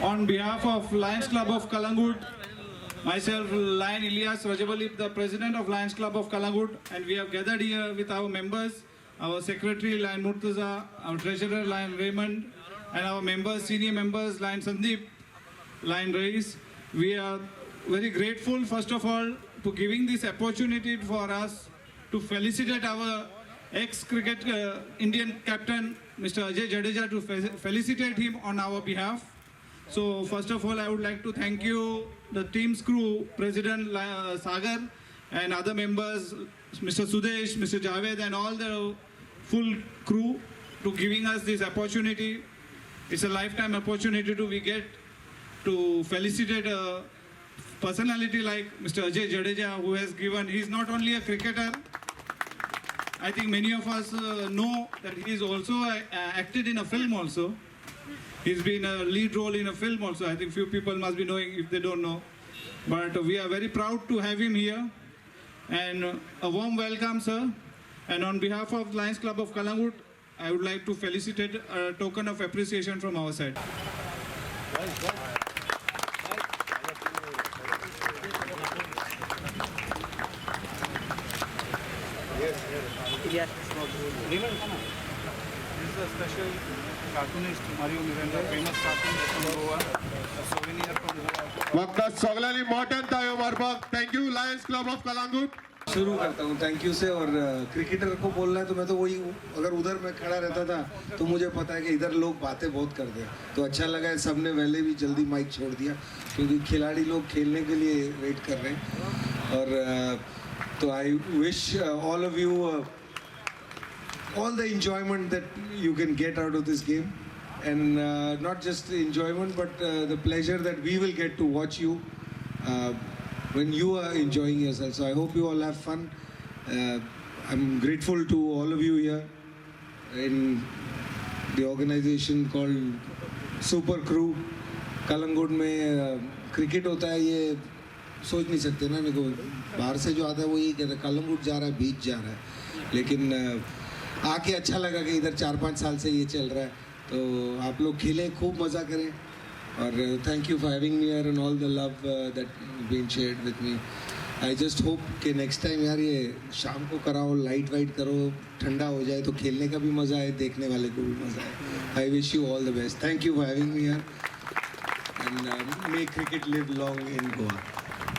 On behalf of Lions Club of Kalangut, myself, Lion Ilyas Rajabalip, the President of Lions Club of Kalangut, and we have gathered here with our members, our Secretary, Lion Murtaza, our Treasurer, Lion Raymond, and our members, senior members, Lion Sandeep, Lion Rais. We are very grateful, first of all, to giving this opportunity for us to felicitate our ex-cricket Indian captain, Mr. Ajay Jadeja, to felicitate him on our behalf. So first of all, I would like to thank you, the team's crew, President Sagar and other members, Mr. Sudesh, Mr. Javed and all the full crew to giving us this opportunity. It's a lifetime opportunity we get to felicitate a personality like Mr. Ajay Jadeja, who has given, he's not only a cricketer, I think many of us know that he's also acted in a film also. He's been a lead role in a film also. I think few people must be knowing if they don't know. But we are very proud to have him here. And a warm welcome, sir. And on behalf of Lions Club of Kalangut, I would like to felicitate a token of appreciation from our side. Yes. This is a special cartoonist, Mario Miranda, famous cartoonist from Goa, a souvenir from Goa. वक्त सगळ्यांनी मोठ्यान ताळयो मारपाक thank you Lions club of Calangute. शुरू करता हूँ thank you से। और क्रिकेटर को बोलना है तो मैं तो वही हूँ, अगर उधर मैं खड़ा रहता था तो मुझे पता है कि इधर लोग बातें बहुत करते हैं, तो अच्छा लगा है सबने पहले भी जल्दी माइक छोड़ दिया क्योंकि खिलाड़ी लोग खेलने के लिए वेट कर रहे हैं। और तो I wish all of you all the enjoyment that you can get out of this game, and not just the enjoyment but the pleasure that we will get to watch you when you are enjoying yourself. So I hope you all have fun. I'm grateful to all of you here in the organization called Super Crew. Calangute में cricket होता है, ये सोच नहीं सकते ना, देखो बाहर से जो आता है वो ये कहता है कलंगुट जा रहा है, बीच जा रहा है, लेकिन आके अच्छा लगा कि इधर 4-5 साल से ये चल रहा है। तो आप लोग खेलें, खूब मज़ा करें, और thank you for having me here and all the love that been shared with me. I just hope कि नेक्स्ट टाइम यार ये शाम को कराओ, लाइट वाइट करो, ठंडा हो जाए तो खेलने का भी मज़ा आए, देखने वाले को भी मज़ा आए। I wish you all the best. Thank you for having me here and may cricket live long in Goa.